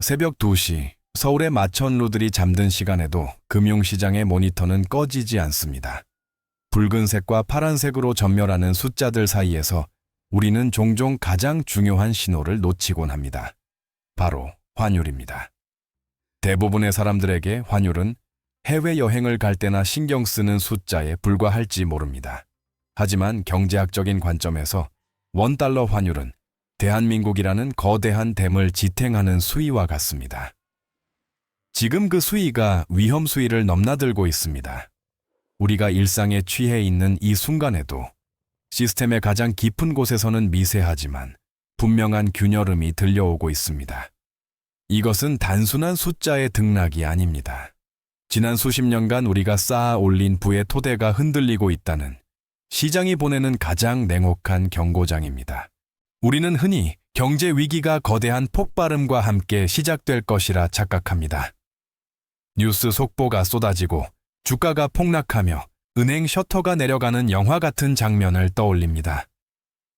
새벽 2시, 서울의 마천루들이 잠든 시간에도 금융시장의 모니터는 꺼지지 않습니다. 붉은색과 파란색으로 전멸하는 숫자들 사이에서 우리는 종종 가장 중요한 신호를 놓치곤 합니다. 바로 환율입니다. 대부분의 사람들에게 환율은 해외여행을 갈 때나 신경 쓰는 숫자에 불과할지 모릅니다. 하지만 경제학적인 관점에서 원달러 환율은 대한민국이라는 거대한 댐을 지탱하는 수위와 같습니다. 지금 그 수위가 위험 수위를 넘나들고 있습니다. 우리가 일상에 취해 있는 이 순간에도 시스템의 가장 깊은 곳에서는 미세하지만 분명한 균열음이 들려오고 있습니다. 이것은 단순한 숫자의 등락이 아닙니다. 지난 수십 년간 우리가 쌓아 올린 부의 토대가 흔들리고 있다는 시장이 보내는 가장 냉혹한 경고장입니다. 우리는 흔히 경제 위기가 거대한 폭발음과 함께 시작될 것이라 착각합니다. 뉴스 속보가 쏟아지고 주가가 폭락하며 은행 셔터가 내려가는 영화 같은 장면을 떠올립니다.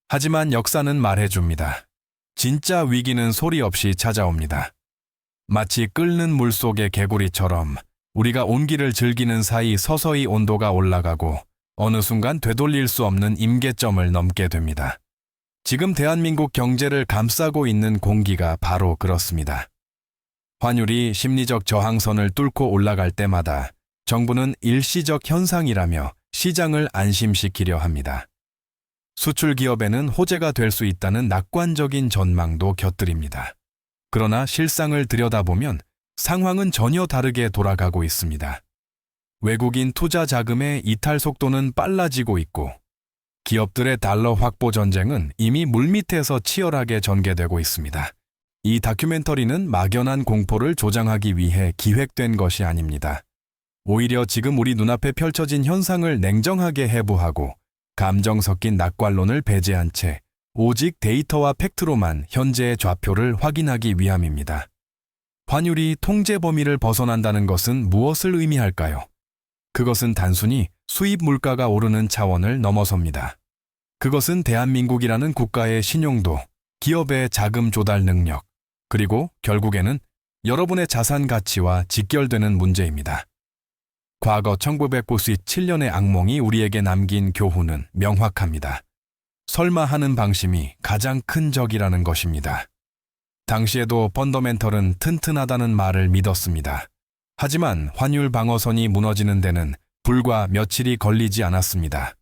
하지만 역사는 말해줍니다. 진짜 위기는 소리 없이 찾아옵니다. 마치 끓는 물 속의 개구리처럼 우리가 온기를 즐기는 사이 서서히 온도가 올라가고 어느 순간 되돌릴 수 없는 임계점을 넘게 됩니다. 지금 대한민국 경제를 감싸고 있는 공기가 바로 그렇습니다. 환율이 심리적 저항선을 뚫고 올라갈 때마다 정부는 일시적 현상이라며 시장을 안심시키려 합니다. 수출 기업에는 호재가 될 수 있다는 낙관적인 전망도 곁들입니다. 그러나 실상을 들여다보면 상황은 전혀 다르게 돌아가고 있습니다. 외국인 투자 자금의 이탈 속도는 빨라지고 있고 기업들의 달러 확보 전쟁은 이미 물밑에서 치열하게 전개되고 있습니다. 이 다큐멘터리는 막연한 공포를 조장하기 위해 기획된 것이 아닙니다. 오히려 지금 우리 눈앞에 펼쳐진 현상을 냉정하게 해부하고 감정 섞인 낙관론을 배제한 채 오직 데이터와 팩트로만 현재의 좌표를 확인하기 위함입니다. 환율이 통제 범위를 벗어난다는 것은 무엇을 의미할까요? 그것은 단순히 수입 물가가 오르는 차원을 넘어섭니다. 그것은 대한민국이라는 국가의 신용도, 기업의 자금 조달 능력, 그리고 결국에는 여러분의 자산 가치와 직결되는 문제입니다. 과거 1997년의 악몽이 우리에게 남긴 교훈은 명확합니다. 설마 하는 방심이 가장 큰 적이라는 것입니다. 당시에도 펀더멘털은 튼튼하다는 말을 믿었습니다. 하지만 환율 방어선이 무너지는 데는 불과 며칠이 걸리지 않았습니다.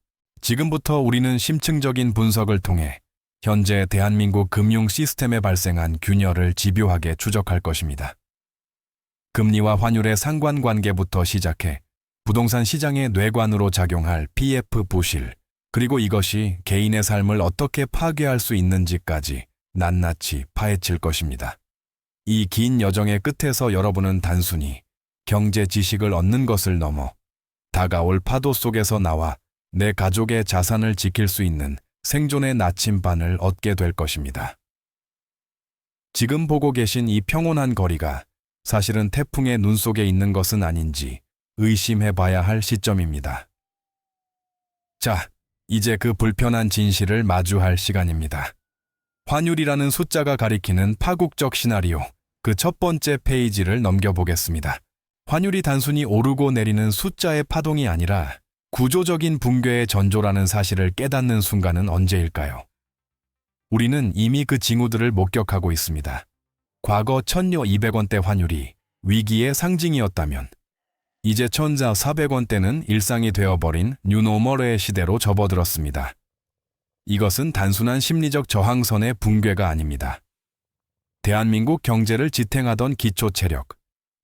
지금부터 우리는 심층적인 분석을 통해 현재 대한민국 금융 시스템에 발생한 균열을 집요하게 추적할 것입니다. 금리와 환율의 상관관계부터 시작해 부동산 시장의 뇌관으로 작용할 PF 부실, 그리고 이것이 개인의 삶을 어떻게 파괴할 수 있는지까지 낱낱이 파헤칠 것입니다. 이 긴 여정의 끝에서 여러분은 단순히 경제 지식을 얻는 것을 넘어 다가올 파도 속에서 나와 내 가족의 자산을 지킬 수 있는 생존의 나침반을 얻게 될 것입니다. 지금 보고 계신 이 평온한 거리가 사실은 태풍의 눈 속에 있는 것은 아닌지 의심해 봐야 할 시점입니다. 자, 이제 그 불편한 진실을 마주할 시간입니다. 환율이라는 숫자가 가리키는 파국적 시나리오, 그 첫 번째 페이지를 넘겨보겠습니다. 환율이 단순히 오르고 내리는 숫자의 파동이 아니라 구조적인 붕괴의 전조라는 사실을 깨닫는 순간은 언제일까요? 우리는 이미 그 징후들을 목격하고 있습니다. 과거 1,200원대 환율이 위기의 상징이었다면 이제 1,400원대는 일상이 되어버린 뉴노멀의 시대로 접어들었습니다. 이것은 단순한 심리적 저항선의 붕괴가 아닙니다. 대한민국 경제를 지탱하던 기초 체력,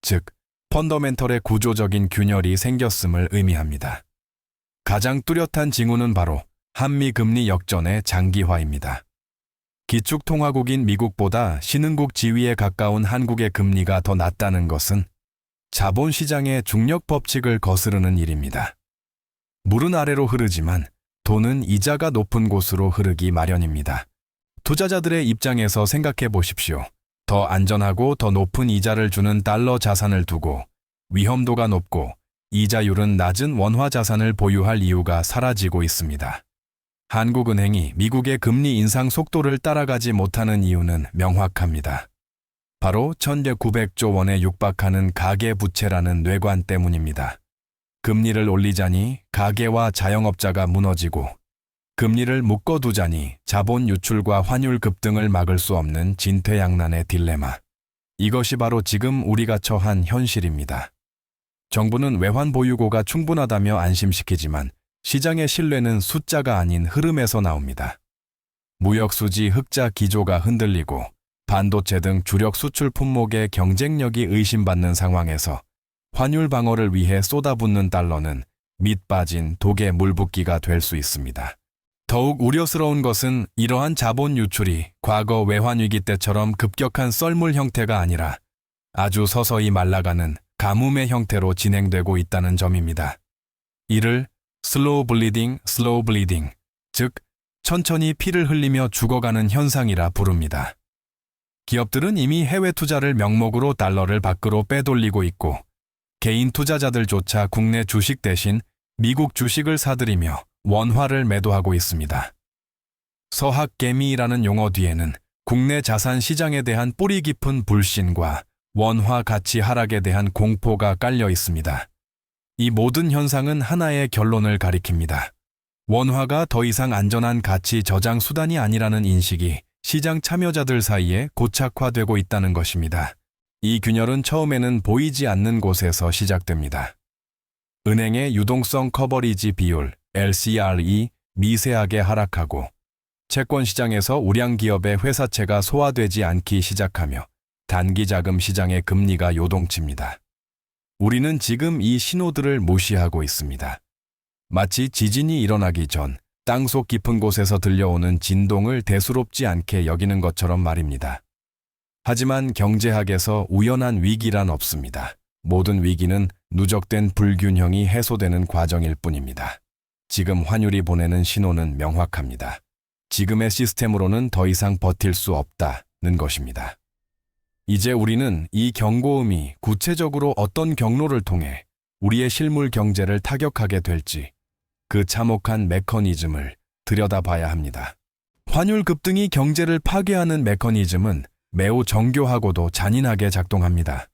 즉 펀더멘털의 구조적인 균열이 생겼음을 의미합니다. 가장 뚜렷한 징후는 바로 한미 금리 역전의 장기화입니다. 기축통화국인 미국보다 신흥국 지위에 가까운 한국의 금리가 더 낮다는 것은 자본시장의 중력 법칙을 거스르는 일입니다. 물은 아래로 흐르지만 돈은 이자가 높은 곳으로 흐르기 마련입니다. 투자자들의 입장에서 생각해 보십시오. 더 안전하고 더 높은 이자를 주는 달러 자산을 두고 위험도가 높고 이자율은 낮은 원화 자산을 보유할 이유가 사라지고 있습니다. 한국은행이 미국의 금리 인상 속도를 따라가지 못하는 이유는 명확합니다. 바로 1,900조 원에 육박하는 가계부채라는 뇌관 때문입니다. 금리를 올리자니 가계와 자영업자가 무너지고 금리를 묶어두자니 자본 유출과 환율 급등을 막을 수 없는 진퇴양난의 딜레마. 이것이 바로 지금 우리가 처한 현실입니다. 정부는 외환 보유고가 충분하다며 안심시키지만 시장의 신뢰는 숫자가 아닌 흐름에서 나옵니다. 무역수지 흑자 기조가 흔들리고 반도체 등 주력 수출 품목의 경쟁력이 의심받는 상황에서 환율 방어를 위해 쏟아붓는 달러는 밑 빠진 독에 물 붓기가 될 수 있습니다. 더욱 우려스러운 것은 이러한 자본 유출이 과거 외환위기 때처럼 급격한 썰물 형태가 아니라 아주 서서히 말라가는 가뭄의 형태로 진행되고 있다는 점입니다. 이를 슬로우 블리딩, 즉 천천히 피를 흘리며 죽어가는 현상이라 부릅니다. 기업들은 이미 해외 투자를 명목으로 달러를 밖으로 빼돌리고 있고 개인 투자자들조차 국내 주식 대신 미국 주식을 사들이며 원화를 매도하고 있습니다. 서학개미라는 용어 뒤에는 국내 자산 시장에 대한 뿌리 깊은 불신과 원화 가치 하락에 대한 공포가 깔려 있습니다. 이 모든 현상은 하나의 결론을 가리킵니다. 원화가 더 이상 안전한 가치 저장 수단이 아니라는 인식이 시장 참여자들 사이에 고착화되고 있다는 것입니다. 이 균열은 처음에는 보이지 않는 곳에서 시작됩니다. 은행의 유동성 커버리지 비율 LCR이 미세하게 하락하고 채권 시장에서 우량 기업의 회사채가 소화되지 않기 시작하며 단기 자금 시장의 금리가 요동칩니다. 우리는 지금 이 신호들을 무시하고 있습니다. 마치 지진이 일어나기 전 땅속 깊은 곳에서 들려오는 진동을 대수롭지 않게 여기는 것처럼 말입니다. 하지만 경제학에서 우연한 위기란 없습니다. 모든 위기는 누적된 불균형이 해소되는 과정일 뿐입니다. 지금 환율이 보내는 신호는 명확합니다. 지금의 시스템으로는 더 이상 버틸 수 없다는 것입니다. 이제 우리는 이 경고음이 구체적으로 어떤 경로를 통해 우리의 실물 경제를 타격하게 될지 그 참혹한 메커니즘을 들여다봐야 합니다. 환율 급등이 경제를 파괴하는 메커니즘은 매우 정교하고도 잔인하게 작동합니다.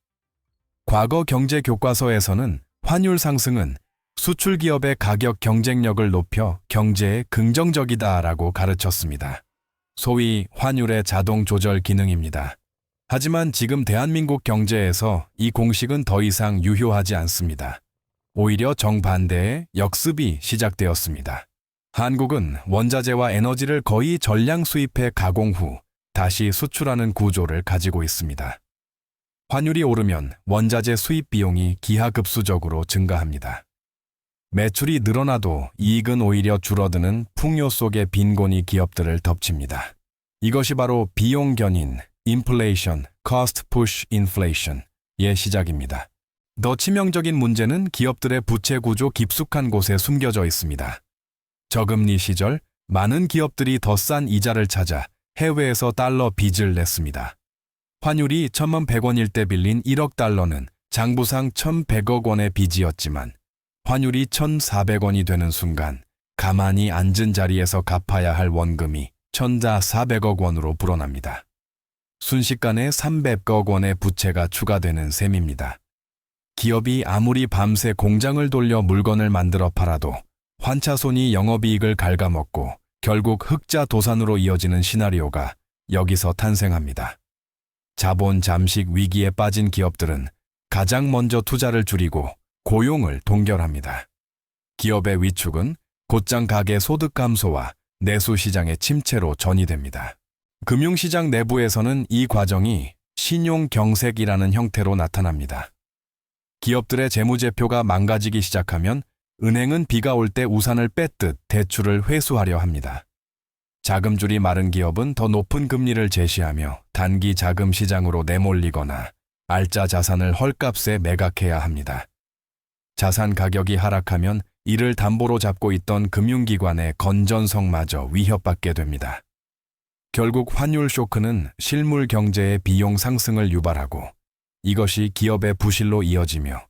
과거 경제 교과서에서는 환율 상승은 수출 기업의 가격 경쟁력을 높여 경제에 긍정적이다라고 가르쳤습니다. 소위 환율의 자동 조절 기능입니다. 하지만 지금 대한민국 경제에서 이 공식은 더 이상 유효하지 않습니다. 오히려 정반대의 역습이 시작되었습니다. 한국은 원자재와 에너지를 거의 전량 수입해 가공 후 다시 수출하는 구조를 가지고 있습니다. 환율이 오르면 원자재 수입 비용이 기하급수적으로 증가합니다. 매출이 늘어나도 이익은 오히려 줄어드는 풍요 속의 빈곤이 기업들을 덮칩니다. 이것이 바로 비용 견인, 인플레이션, cost push inflation의 시작입니다. 더 치명적인 문제는 기업들의 부채 구조 깊숙한 곳에 숨겨져 있습니다. 저금리 시절 많은 기업들이 더 싼 이자를 찾아 해외에서 달러 빚을 냈습니다. 환율이 1,100원일 때 빌린 1억 달러는 장부상 1,100억 원의 빚이었지만 환율이 1,400원이 되는 순간 가만히 앉은 자리에서 갚아야 할 원금이 1,400억 원으로 불어납니다. 순식간에 300억 원의 부채가 추가되는 셈입니다. 기업이 아무리 밤새 공장을 돌려 물건을 만들어 팔아도 환차손이 영업이익을 갉아먹고 결국 흑자 도산으로 이어지는 시나리오가 여기서 탄생합니다. 자본 잠식 위기에 빠진 기업들은 가장 먼저 투자를 줄이고 고용을 동결합니다. 기업의 위축은 곧장 가계 소득 감소와 내수 시장의 침체로 전이됩니다. 금융시장 내부에서는 이 과정이 신용경색이라는 형태로 나타납니다. 기업들의 재무제표가 망가지기 시작하면 은행은 비가 올 때 우산을 뺐듯 대출을 회수하려 합니다. 자금줄이 마른 기업은 더 높은 금리를 제시하며 단기 자금 시장으로 내몰리거나 알짜 자산을 헐값에 매각해야 합니다. 자산 가격이 하락하면 이를 담보로 잡고 있던 금융기관의 건전성마저 위협받게 됩니다. 결국 환율 쇼크는 실물 경제의 비용 상승을 유발하고 이것이 기업의 부실로 이어지며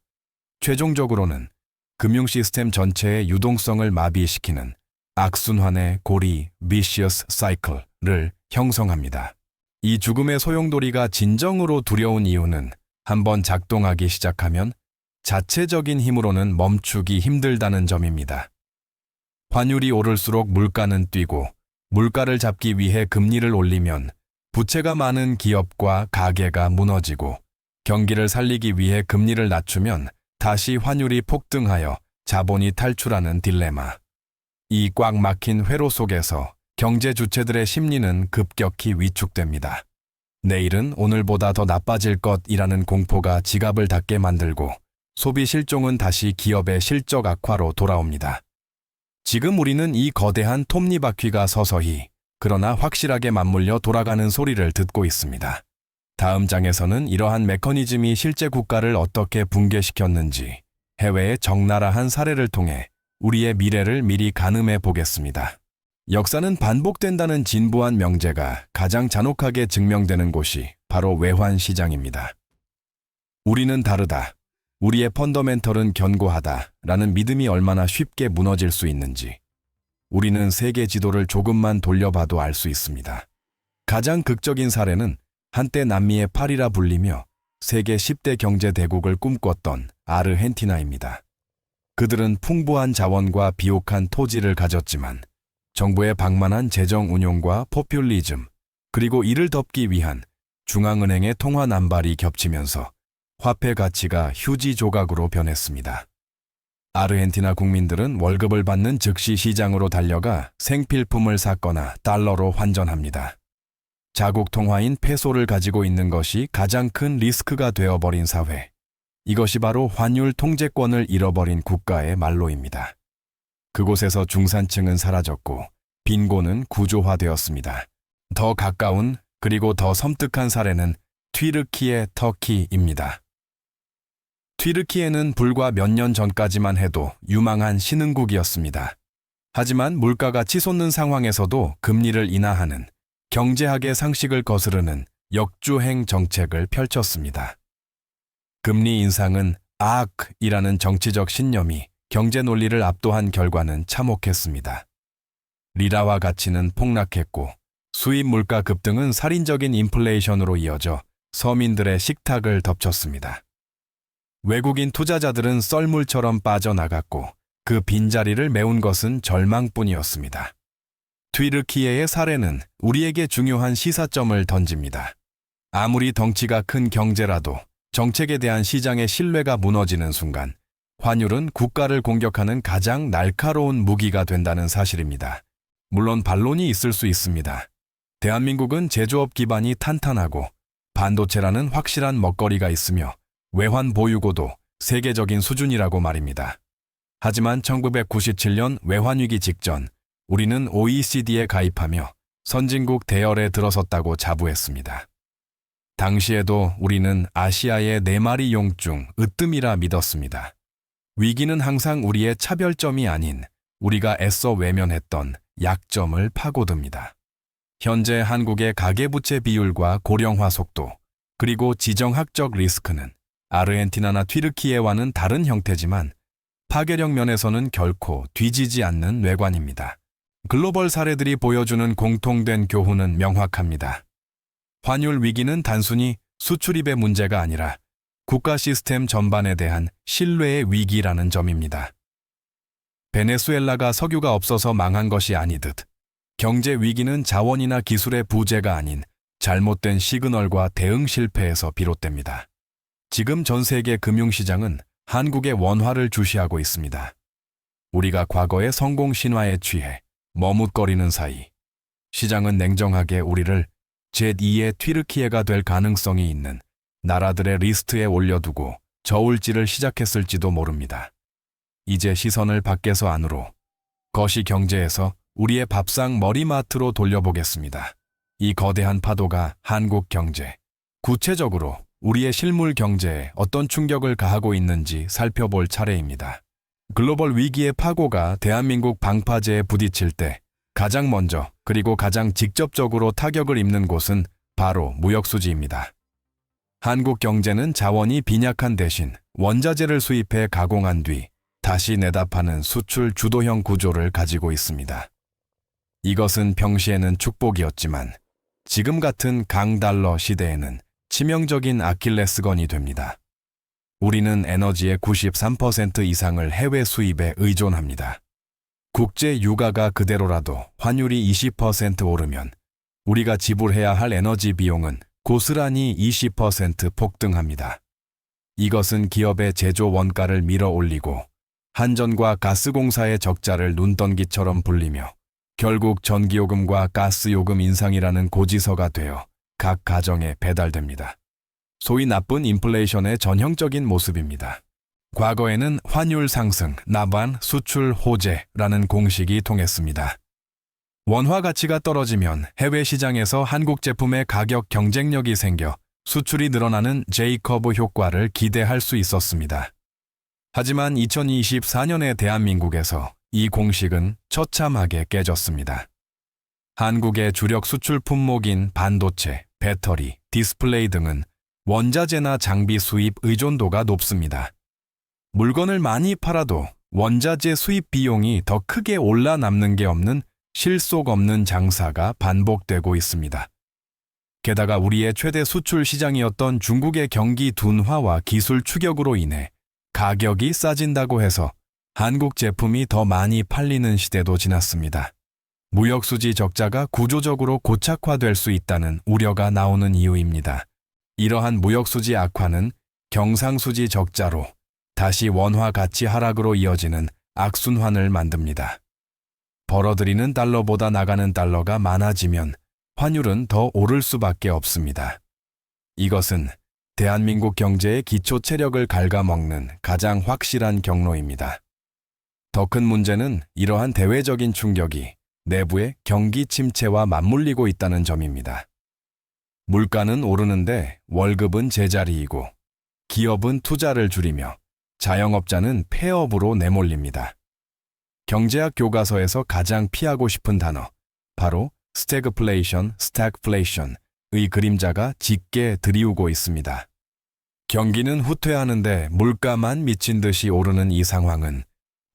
최종적으로는 금융 시스템 전체의 유동성을 마비시키는 악순환의 고리 (vicious cycle)를 형성합니다. 이 죽음의 소용돌이가 진정으로 두려운 이유는 한번 작동하기 시작하면 자체적인 힘으로는 멈추기 힘들다는 점입니다. 환율이 오를수록 물가는 뛰고 물가를 잡기 위해 금리를 올리면 부채가 많은 기업과 가게가 무너지고 경기를 살리기 위해 금리를 낮추면 다시 환율이 폭등하여 자본이 탈출하는 딜레마. 이 꽉 막힌 회로 속에서 경제 주체들의 심리는 급격히 위축됩니다. 내일은 오늘보다 더 나빠질 것이라는 공포가 지갑을 닫게 만들고 소비 실종은 다시 기업의 실적 악화로 돌아옵니다. 지금 우리는 이 거대한 톱니바퀴가 서서히 그러나 확실하게 맞물려 돌아가는 소리를 듣고 있습니다. 다음 장에서는 이러한 메커니즘이 실제 국가를 어떻게 붕괴시켰는지 해외의 적나라한 사례를 통해 우리의 미래를 미리 가늠해 보겠습니다. 역사는 반복된다는 진부한 명제가 가장 잔혹하게 증명되는 곳이 바로 외환시장입니다. 우리는 다르다. 우리의 펀더멘털은 견고하다. 라는 믿음이 얼마나 쉽게 무너질 수 있는지 우리는 세계 지도를 조금만 돌려봐도 알 수 있습니다. 가장 극적인 사례는 한때 남미의 파리라 불리며 세계 10대 경제 대국을 꿈꿨던 아르헨티나입니다. 그들은 풍부한 자원과 비옥한 토지를 가졌지만 정부의 방만한 재정 운용과 포퓰리즘, 그리고 이를 덮기 위한 중앙은행의 통화 남발이 겹치면서 화폐 가치가 휴지 조각으로 변했습니다. 아르헨티나 국민들은 월급을 받는 즉시 시장으로 달려가 생필품을 샀거나 달러로 환전합니다. 자국 통화인 페소를 가지고 있는 것이 가장 큰 리스크가 되어버린 사회. 이것이 바로 환율 통제권을 잃어버린 국가의 말로입니다. 그곳에서 중산층은 사라졌고 빈곤은 구조화되었습니다. 더 가까운 그리고 더 섬뜩한 사례는 튀르키예 터키입니다. 튀르키예는 불과 몇 년 전까지만 해도 유망한 신흥국이었습니다. 하지만 물가가 치솟는 상황에서도 금리를 인하하는 경제학의 상식을 거스르는 역주행 정책을 펼쳤습니다. 금리 인상은 악이라는 정치적 신념이 경제 논리를 압도한 결과는 참혹했습니다. 리라화 가치는 폭락했고 수입 물가 급등은 살인적인 인플레이션으로 이어져 서민들의 식탁을 덮쳤습니다. 외국인 투자자들은 썰물처럼 빠져나갔고 그 빈자리를 메운 것은 절망뿐이었습니다. 튀르키예의 사례는 우리에게 중요한 시사점을 던집니다. 아무리 덩치가 큰 경제라도 정책에 대한 시장의 신뢰가 무너지는 순간 환율은 국가를 공격하는 가장 날카로운 무기가 된다는 사실입니다. 물론 반론이 있을 수 있습니다. 대한민국은 제조업 기반이 탄탄하고 반도체라는 확실한 먹거리가 있으며 외환 보유고도 세계적인 수준이라고 말입니다. 하지만 1997년 외환위기 직전 우리는 OECD에 가입하며 선진국 대열에 들어섰다고 자부했습니다. 당시에도 우리는 아시아의 4마리 용 중 으뜸이라 믿었습니다. 위기는 항상 우리의 차별점이 아닌 우리가 애써 외면했던 약점을 파고듭니다. 현재 한국의 가계부채 비율과 고령화 속도, 그리고 지정학적 리스크는 아르헨티나나 튀르키예와는 다른 형태지만 파괴력 면에서는 결코 뒤지지 않는 뇌관입니다. 글로벌 사례들이 보여주는 공통된 교훈은 명확합니다. 환율 위기는 단순히 수출입의 문제가 아니라 국가 시스템 전반에 대한 신뢰의 위기라는 점입니다. 베네수엘라가 석유가 없어서 망한 것이 아니듯 경제 위기는 자원이나 기술의 부재가 아닌 잘못된 시그널과 대응 실패에서 비롯됩니다. 지금 전 세계 금융시장은 한국의 원화를 주시하고 있습니다. 우리가 과거의 성공 신화에 취해 머뭇거리는 사이 시장은 냉정하게 우리를 제2의 튀르키예가 될 가능성이 있는 나라들의 리스트에 올려두고 저울질을 시작했을지도 모릅니다. 이제 시선을 밖에서 안으로, 거시 경제에서 우리의 밥상 머리맡으로 돌려보겠습니다. 이 거대한 파도가 한국 경제, 구체적으로 우리의 실물 경제에 어떤 충격을 가하고 있는지 살펴볼 차례입니다. 글로벌 위기의 파고가 대한민국 방파제에 부딪힐 때 가장 먼저 그리고 가장 직접적으로 타격을 입는 곳은 바로 무역수지입니다. 한국 경제는 자원이 빈약한 대신 원자재를 수입해 가공한 뒤 다시 내다 파는 수출 주도형 구조를 가지고 있습니다. 이것은 평시에는 축복이었지만 지금 같은 강달러 시대에는 치명적인 아킬레스건이 됩니다. 우리는 에너지의 93% 이상을 해외 수입에 의존합니다. 국제 유가가 그대로라도 환율이 20% 오르면 우리가 지불해야 할 에너지 비용은 고스란히 20% 폭등합니다. 이것은 기업의 제조 원가를 밀어 올리고 한전과 가스공사의 적자를 눈덩이처럼 불리며 결국 전기요금과 가스요금 인상이라는 고지서가 되어 각 가정에 배달됩니다. 소위 나쁜 인플레이션의 전형적인 모습입니다. 과거에는 환율 상승, 나반, 수출 호재라는 공식이 통했습니다. 원화 가치가 떨어지면 해외 시장에서 한국 제품의 가격 경쟁력이 생겨 수출이 늘어나는 제이커브 효과를 기대할 수 있었습니다. 하지만 2024년의 대한민국에서 이 공식은 처참하게 깨졌습니다. 한국의 주력 수출 품목인 반도체, 배터리, 디스플레이 등은 원자재나 장비 수입 의존도가 높습니다. 물건을 많이 팔아도 원자재 수입 비용이 더 크게 올라 남는 게 없는 실속 없는 장사가 반복되고 있습니다. 게다가 우리의 최대 수출 시장이었던 중국의 경기 둔화와 기술 추격으로 인해 가격이 싸진다고 해서 한국 제품이 더 많이 팔리는 시대도 지났습니다. 무역수지 적자가 구조적으로 고착화될 수 있다는 우려가 나오는 이유입니다. 이러한 무역수지 악화는 경상수지 적자로 다시 원화 가치 하락으로 이어지는 악순환을 만듭니다. 벌어들이는 달러보다 나가는 달러가 많아지면 환율은 더 오를 수밖에 없습니다. 이것은 대한민국 경제의 기초 체력을 갉아먹는 가장 확실한 경로입니다. 더 큰 문제는 이러한 대외적인 충격이 내부의 경기 침체와 맞물리고 있다는 점입니다. 물가는 오르는데 월급은 제자리이고 기업은 투자를 줄이며 자영업자는 폐업으로 내몰립니다. 경제학 교과서에서 가장 피하고 싶은 단어, 바로 스태그플레이션, 스태그플레이션의 그림자가 짙게 드리우고 있습니다. 경기는 후퇴하는데 물가만 미친 듯이 오르는 이 상황은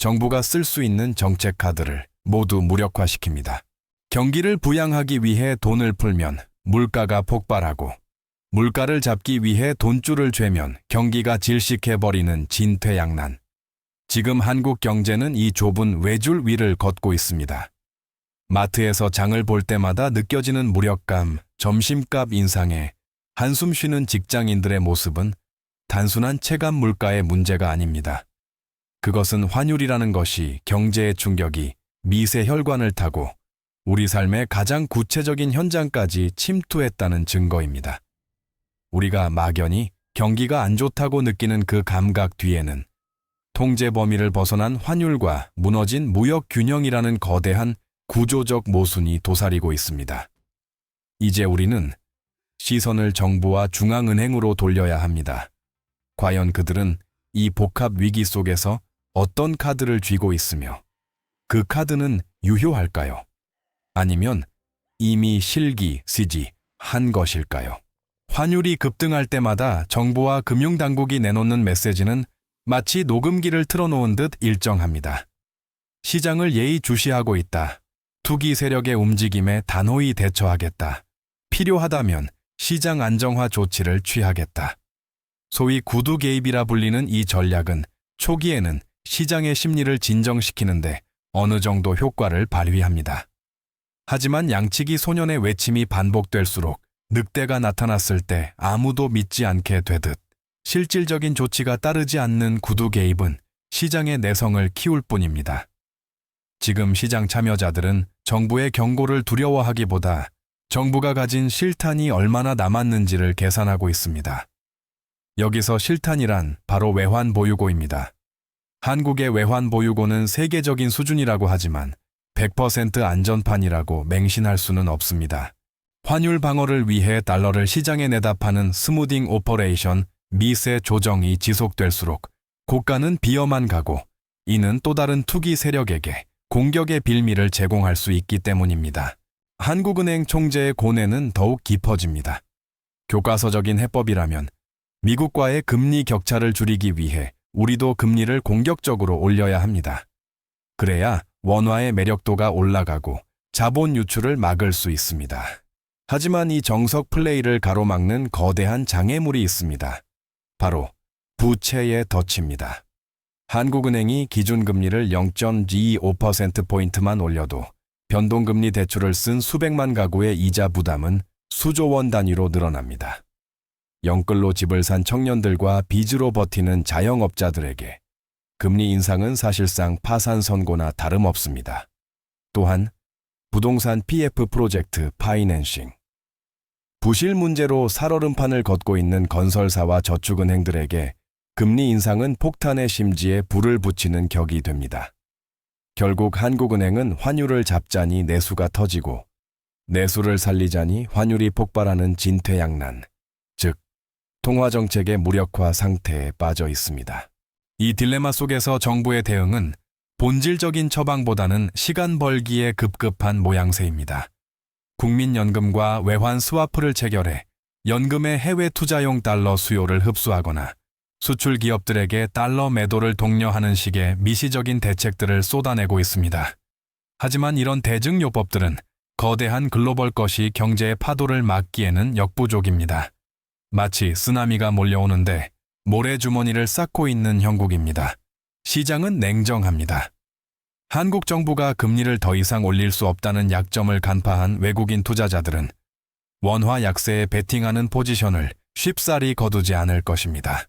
정부가 쓸 수 있는 정책 카드를 모두 무력화시킵니다. 경기를 부양하기 위해 돈을 풀면 물가가 폭발하고 물가를 잡기 위해 돈줄을 죄면 경기가 질식해버리는 진퇴양난. 지금 한국 경제는 이 좁은 외줄 위를 걷고 있습니다. 마트에서 장을 볼 때마다 느껴지는 무력감, 점심값 인상에 한숨 쉬는 직장인들의 모습은 단순한 체감 물가의 문제가 아닙니다. 그것은 환율이라는 것이 경제의 충격이 미세 혈관을 타고 우리 삶의 가장 구체적인 현장까지 침투했다는 증거입니다. 우리가 막연히 경기가 안 좋다고 느끼는 그 감각 뒤에는 통제 범위를 벗어난 환율과 무너진 무역 균형이라는 거대한 구조적 모순이 도사리고 있습니다. 이제 우리는 시선을 정부와 중앙은행으로 돌려야 합니다. 과연 그들은 이 복합 위기 속에서 어떤 카드를 쥐고 있으며 그 카드는 유효할까요? 아니면 이미 실기시지한 것일까요? 환율이 급등할 때마다 정부와 금융당국이 내놓는 메시지는 마치 녹음기를 틀어놓은 듯 일정합니다. 시장을 예의주시하고 있다. 투기 세력의 움직임에 단호히 대처하겠다. 필요하다면 시장 안정화 조치를 취하겠다. 소위 구두 개입이라 불리는 이 전략은 초기에는 시장의 심리를 진정시키는데 어느 정도 효과를 발휘합니다. 하지만 양치기 소년의 외침이 반복될수록 늑대가 나타났을 때 아무도 믿지 않게 되듯 실질적인 조치가 따르지 않는 구두 개입은 시장의 내성을 키울 뿐입니다. 지금 시장 참여자들은 정부의 경고를 두려워하기보다 정부가 가진 실탄이 얼마나 남았는지를 계산하고 있습니다. 여기서 실탄이란 바로 외환 보유고입니다. 한국의 외환 보유고는 세계적인 수준이라고 하지만 100% 안전판이라고 맹신할 수는 없습니다. 환율 방어를 위해 달러를 시장에 내다 파는 스무딩 오퍼레이션, 미세 조정이 지속될수록 고가는 비어만 가고 이는 또 다른 투기 세력에게 공격의 빌미를 제공할 수 있기 때문입니다. 한국은행 총재의 고뇌는 더욱 깊어집니다. 교과서적인 해법이라면 미국과의 금리 격차를 줄이기 위해 우리도 금리를 공격적으로 올려야 합니다. 그래야 원화의 매력도가 올라가고 자본 유출을 막을 수 있습니다. 하지만 이 정석 플레이를 가로막는 거대한 장애물이 있습니다. 바로 부채의 덫입니다. 한국은행이 기준금리를 0.25%포인트만 올려도 변동금리 대출을 쓴 수백만 가구의 이자 부담은 수조 원 단위로 늘어납니다. 영끌로 집을 산 청년들과 빚으로 버티는 자영업자들에게 금리 인상은 사실상 파산 선고나 다름없습니다. 또한 부동산 PF 프로젝트 파이낸싱, 부실 문제로 살얼음판을 걷고 있는 건설사와 저축은행들에게 금리 인상은 폭탄의 심지에 불을 붙이는 격이 됩니다. 결국 한국은행은 환율을 잡자니 내수가 터지고 내수를 살리자니 환율이 폭발하는 진퇴양난, 즉 통화정책의 무력화 상태에 빠져 있습니다. 이 딜레마 속에서 정부의 대응은 본질적인 처방보다는 시간 벌기에 급급한 모양새입니다. 국민연금과 외환 스와프를 체결해 연금의 해외 투자용 달러 수요를 흡수하거나 수출 기업들에게 달러 매도를 독려하는 식의 미시적인 대책들을 쏟아내고 있습니다. 하지만 이런 대증요법들은 거대한 글로벌 것이 경제의 파도를 막기에는 역부족입니다. 마치 쓰나미가 몰려오는데 모래주머니를 쌓고 있는 형국입니다. 시장은 냉정합니다. 한국 정부가 금리를 더 이상 올릴 수 없다는 약점을 간파한 외국인 투자자들은 원화 약세에 베팅하는 포지션을 쉽사리 거두지 않을 것입니다.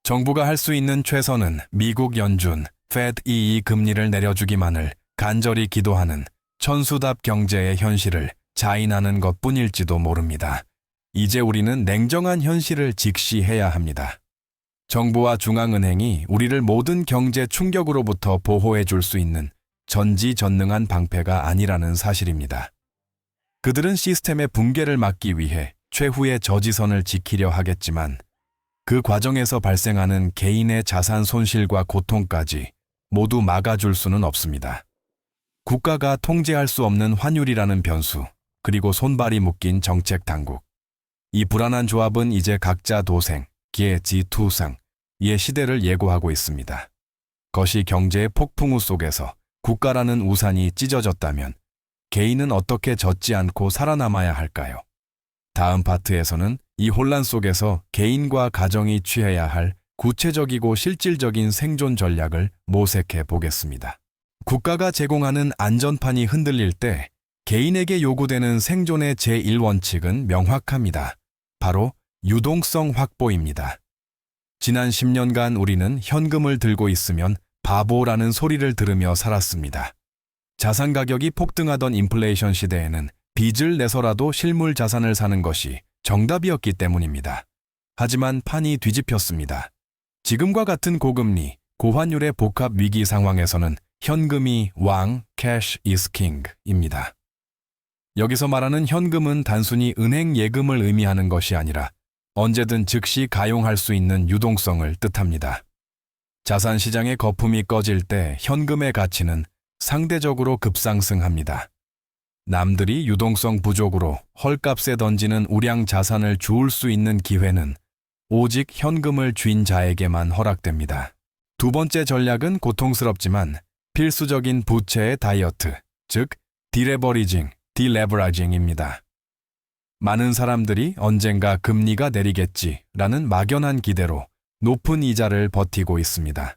정부가 할 수 있는 최선은 미국 연준, FED이 금리를 내려주기만을 간절히 기도하는 천수답 경제의 현실을 자인하는 것뿐일지도 모릅니다. 이제 우리는 냉정한 현실을 직시해야 합니다. 정부와 중앙은행이 우리를 모든 경제 충격으로부터 보호해 줄 수 있는 전지전능한 방패가 아니라는 사실입니다. 그들은 시스템의 붕괴를 막기 위해 최후의 저지선을 지키려 하겠지만 그 과정에서 발생하는 개인의 자산 손실과 고통까지 모두 막아줄 수는 없습니다. 국가가 통제할 수 없는 환율이라는 변수, 그리고 손발이 묶인 정책 당국. 이 불안한 조합은 이제 각자 도생, 기회지투상, 이의 시대를 예고하고 있습니다. 거시 경제의 폭풍우 속에서 국가라는 우산이 찢어졌다면 개인은 어떻게 젖지 않고 살아남아야 할까요? 다음 파트에서는 이 혼란 속에서 개인과 가정이 취해야 할 구체적이고 실질적인 생존 전략을 모색해 보겠습니다. 국가가 제공하는 안전판이 흔들릴 때 개인에게 요구되는 생존의 제1원칙은 명확합니다. 바로 유동성 확보입니다. 지난 10년간 우리는 현금을 들고 있으면 바보라는 소리를 들으며 살았습니다. 자산 가격이 폭등하던 인플레이션 시대에는 빚을 내서라도 실물 자산을 사는 것이 정답이었기 때문입니다. 하지만 판이 뒤집혔습니다. 지금과 같은 고금리, 고환율의 복합 위기 상황에서는 현금이 왕, cash is king입니다. 여기서 말하는 현금은 단순히 은행 예금을 의미하는 것이 아니라 언제든 즉시 가용할 수 있는 유동성을 뜻합니다. 자산 시장의 거품이 꺼질 때 현금의 가치는 상대적으로 급상승합니다. 남들이 유동성 부족으로 헐값에 던지는 우량 자산을 주울 수 있는 기회는 오직 현금을 쥔 자에게만 허락됩니다. 두 번째 전략은 고통스럽지만 필수적인 부채의 다이어트, 즉 딜레버리징입니다. 많은 사람들이 언젠가 금리가 내리겠지라는 막연한 기대로 높은 이자를 버티고 있습니다.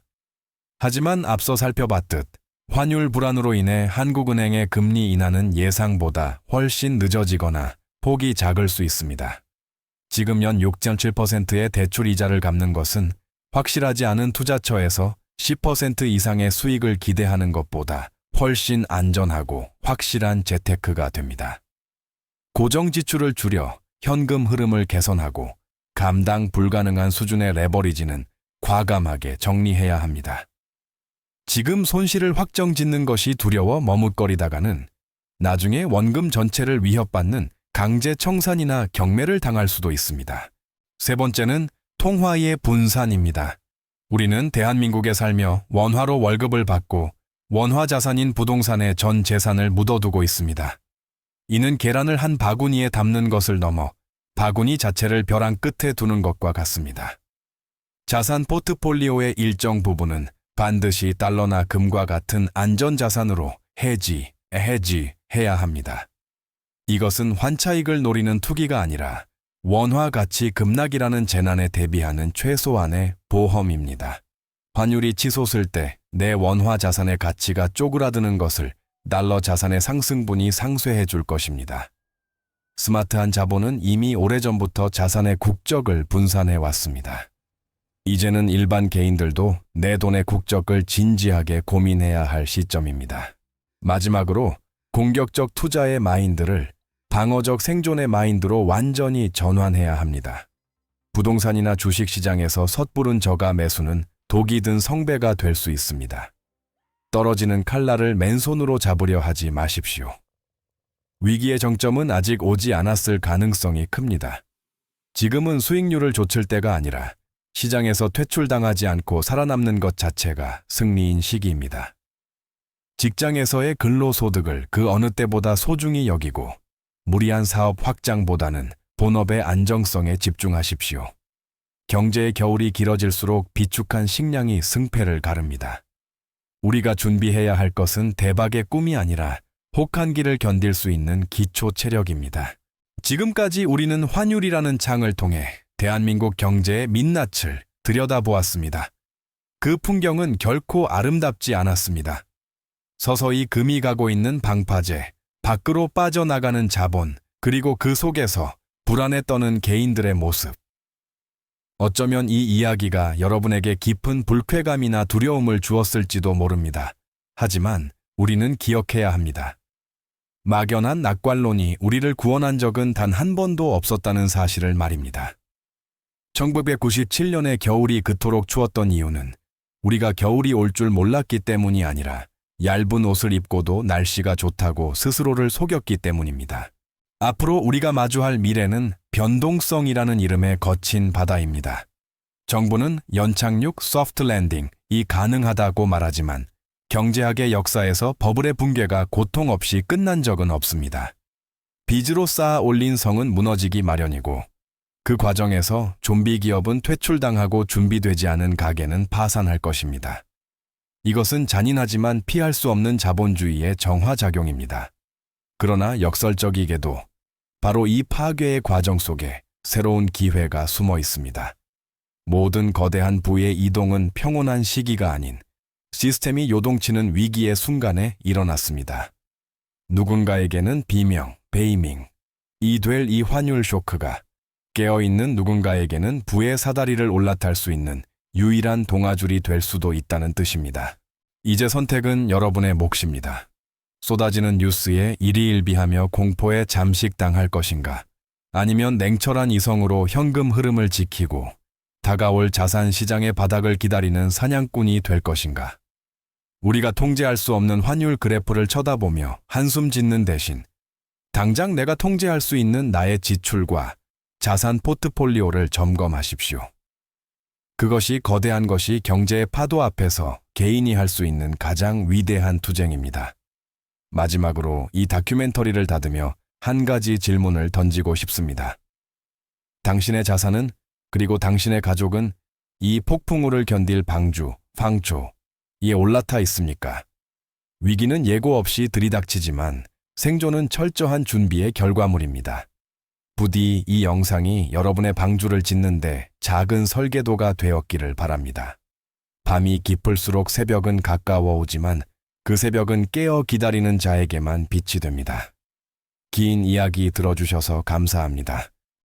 하지만 앞서 살펴봤듯 환율 불안으로 인해 한국은행의 금리 인하는 예상보다 훨씬 늦어지거나 폭이 작을 수 있습니다. 지금 연 6.7%의 대출 이자를 갚는 것은 확실하지 않은 투자처에서 10% 이상의 수익을 기대하는 것보다 훨씬 안전하고 확실한 재테크가 됩니다. 고정 지출을 줄여 현금 흐름을 개선하고 감당 불가능한 수준의 레버리지는 과감하게 정리해야 합니다. 지금 손실을 확정짓는 것이 두려워 머뭇거리다가는 나중에 원금 전체를 위협받는 강제 청산이나 경매를 당할 수도 있습니다. 세 번째는 통화의 분산입니다. 우리는 대한민국에 살며 원화로 월급을 받고 원화 자산인 부동산에 전 재산을 묻어두고 있습니다. 이는 계란을 한 바구니에 담는 것을 넘어 바구니 자체를 벼랑 끝에 두는 것과 같습니다. 자산 포트폴리오의 일정 부분은 반드시 달러나 금과 같은 안전자산으로 해지해야 합니다. 이것은 환차익을 노리는 투기가 아니라 원화 가치 급락이라는 재난에 대비하는 최소한의 보험입니다. 환율이 치솟을 때 내 원화 자산의 가치가 쪼그라드는 것을 달러 자산의 상승분이 상쇄해 줄 것입니다. 스마트한 자본은 이미 오래전부터 자산의 국적을 분산해 왔습니다. 이제는 일반 개인들도 내 돈의 국적을 진지하게 고민해야 할 시점입니다. 마지막으로 공격적 투자의 마인드를 방어적 생존의 마인드로 완전히 전환해야 합니다. 부동산이나 주식시장에서 섣부른 저가 매수는 독이 든 성배가 될 수 있습니다. 떨어지는 칼날을 맨손으로 잡으려 하지 마십시오. 위기의 정점은 아직 오지 않았을 가능성이 큽니다. 지금은 수익률을 좇을 때가 아니라 시장에서 퇴출당하지 않고 살아남는 것 자체가 승리인 시기입니다. 직장에서의 근로소득을 그 어느 때보다 소중히 여기고 무리한 사업 확장보다는 본업의 안정성에 집중하십시오. 경제의 겨울이 길어질수록 비축한 식량이 승패를 가릅니다. 우리가 준비해야 할 것은 대박의 꿈이 아니라 혹한기를 견딜 수 있는 기초 체력입니다. 지금까지 우리는 환율이라는 창을 통해 대한민국 경제의 민낯을 들여다보았습니다. 그 풍경은 결코 아름답지 않았습니다. 서서히 금이 가고 있는 방파제, 밖으로 빠져나가는 자본, 그리고 그 속에서 불안에 떠는 개인들의 모습. 어쩌면 이 이야기가 여러분에게 깊은 불쾌감이나 두려움을 주었을지도 모릅니다. 하지만 우리는 기억해야 합니다. 막연한 낙관론이 우리를 구원한 적은 단 한 번도 없었다는 사실을 말입니다. 1997년에 겨울이 그토록 추웠던 이유는 우리가 겨울이 올 줄 몰랐기 때문이 아니라 얇은 옷을 입고도 날씨가 좋다고 스스로를 속였기 때문입니다. 앞으로 우리가 마주할 미래는 변동성이라는 이름의 거친 바다입니다. 정부는 연착륙 소프트 랜딩이 가능하다고 말하지만 경제학의 역사에서 버블의 붕괴가 고통 없이 끝난 적은 없습니다. 빚으로 쌓아 올린 성은 무너지기 마련이고 그 과정에서 좀비 기업은 퇴출당하고 준비되지 않은 가게는 파산할 것입니다. 이것은 잔인하지만 피할 수 없는 자본주의의 정화작용입니다. 그러나 역설적이게도 바로 이 파괴의 과정 속에 새로운 기회가 숨어 있습니다. 모든 거대한 부의 이동은 평온한 시기가 아닌 시스템이 요동치는 위기의 순간에 일어났습니다. 누군가에게는 비명, 베이밍, 될 이 환율 쇼크가 깨어있는 누군가에게는 부의 사다리를 올라탈 수 있는 유일한 동아줄이 될 수도 있다는 뜻입니다. 이제 선택은 여러분의 몫입니다. 쏟아지는 뉴스에 일희일비하며 공포에 잠식당할 것인가? 아니면 냉철한 이성으로 현금 흐름을 지키고 다가올 자산 시장의 바닥을 기다리는 사냥꾼이 될 것인가? 우리가 통제할 수 없는 환율 그래프를 쳐다보며 한숨 짓는 대신 당장 내가 통제할 수 있는 나의 지출과 자산 포트폴리오를 점검하십시오. 그것이 거대한 것이 경제의 파도 앞에서 개인이 할 수 있는 가장 위대한 투쟁입니다. 마지막으로 이 다큐멘터리를 닫으며 한 가지 질문을 던지고 싶습니다. 당신의 자산은 그리고 당신의 가족은 이 폭풍우를 견딜 방주, 방초에 올라타 있습니까? 위기는 예고 없이 들이닥치지만 생존은 철저한 준비의 결과물입니다. 부디 이 영상이 여러분의 방주를 짓는데 작은 설계도가 되었기를 바랍니다. 밤이 깊을수록 새벽은 가까워오지만 그 새벽은 깨어 기다리는 자에게만 빛이 됩니다. 긴 이야기 들어주셔서 감사합니다.